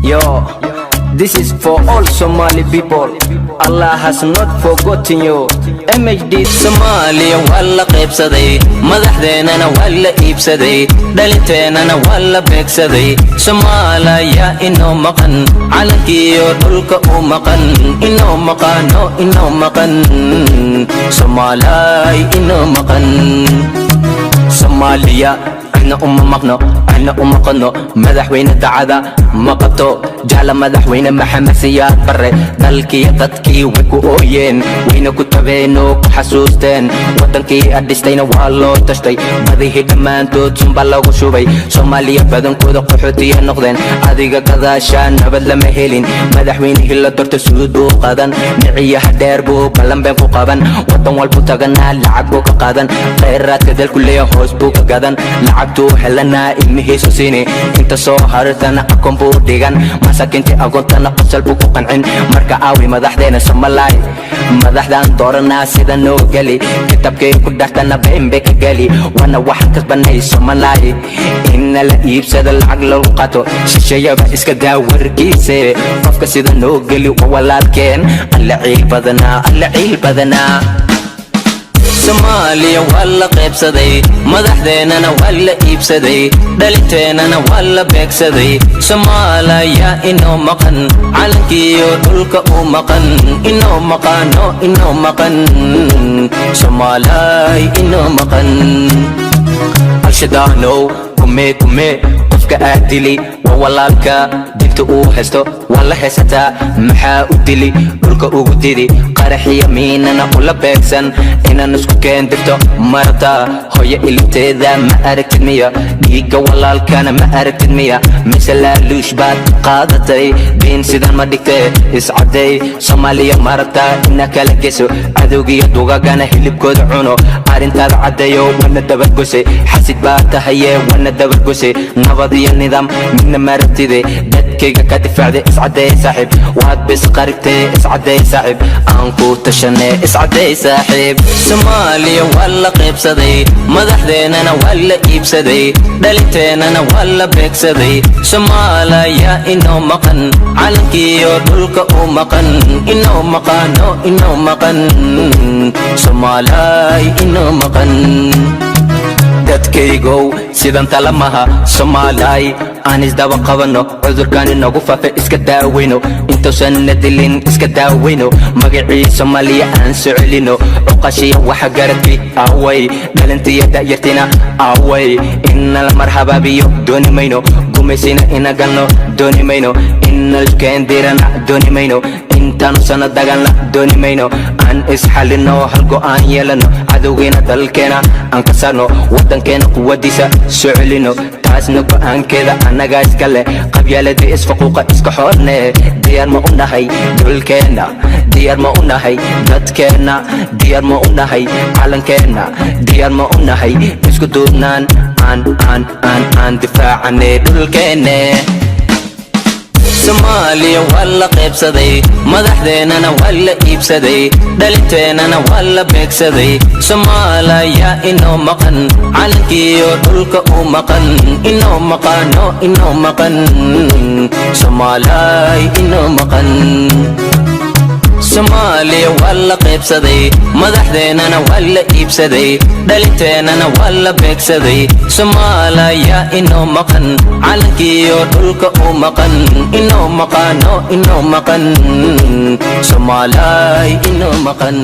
Yo, this is for all Somali people. Allah has not forgotten you. MHD Somalia walla qaybsaday madaxdeenana walla iibsaday dhalinteenana walla beegsaday Soomaaliya inoo maqan calankiyo dhulka u maqan inoo maqan Soomaaliya inoo maqan Soomaaliya أنا مقنو أنا مقنو مدحوين دعدا مقبتو جعل مدحوين محمسيات بري دالكي دادكي ويكو أوين وين كتبينو كحسوستين ودنكي أدستين والو تشتي بديه دمانتو تنبالا وشوبي سوماليا بدن كودو قحوتي النقدين أديقا كذاشان نبد لما هيلين مدحوين هلا دورت سودو قادن نعيه ديربو بلن بين فوقابن ودن والبو تغنى لعبو كقادن خيرات كدل كلية هوسبو كقادن لعبتو حلنا ilmihiisu siini inta soo hartana akon buu dhigan masakinti agoontana qosal buu ku qancin marka aawi madaxdeena Soomaaliya madaxdan doorana sida noo gali kitabkay ku dhaxtana bembe ka gali wana waxan kasbanay Soomaaliya inna la iibsada lacag lagu qato shisheeyaba iska daawarkiise qofka sida noo gali walaalkeen alla ciil badana Somalia walla qaybsaday madaxdeenana walla iibsaday dhalinteenana walla beegsaday Soomaaliya inoo maqan calankiyo dhulka u maqan inoo maqan Soomaaliya inoo maqan alshadaano kume qofka aadili walaalka dinta uu haysto walla haysataa maxaa u dili dhulka ugu didi qaraxiya miinana ula beegsan inaan isku keendirto marta hooyo ilibteeda ma aragtid miya dhiigga walaalkana ma aragtid miya mise laaluush baad qaadatay diin sidan ma dhigtee iscaday Soomaaliya marta ina kala geso cadowgiyo dugagana hilibkooda cuno arrintaada caddeeyo wana dabargose xasid baa tahaye wana dabargose nabad iyo nidaam midna maragtide dadkayga ka difaacday iscaday saaxiib waad bis qarigtay iscaday saaxiib aan ku tashanay iscaday saaxiib Soomaaliya walla qaybsaday madaxdeenana walla iibsaday dhalinteenana walla beegsaday Soomaaliya inoo maqan calankiyo dhulka u maqan inoo maqan Soomaaliya inoo maqan dadkaygow sidan talamaha Soomaaliya aan isdaba qabano cudurkan inagu faafa iska daaweyno intoosan nadilin iska daaweyno magacii Soomaaliya aan soo celino cuqashiya waxa garadkii away dhalintiya da'yartina away inna la marhababiyo dooni mayno gumaysina inagalno dooni mayno inna iskendirana dooni mayno intaanu sana dagaalna dooni mayno aan isxalino hal go'aan yeelano cadowgeena dalkeena aan ka saarno wadankeena quwadiisa soo celino taasna go'aankeeda annaga iska leh qabyaalada isfaquuqa iska xoorne diyaar ma u nahay dhulkeena diyaar ma u nahay dadkeena diyaar ma u nahay calankeena diyaar ma u nahay isku duubnaan aan difaacane dhulkeena Somalia walla qaybsaday madaxdeenana walla iibsaday dhalinteenana walla beegsaday Soomaaliya inoo maqan calankiyo dhulka u maqan inoo maqan Soomaaliya inoo maqan Somalia walla qaybsaday madaxdeenana walla iibsaday dhalinteenana walla beegsaday Soomaaliya inoo maqan calankiyo dhulka u maqan inoo maqan Soomaaliya inoo maqan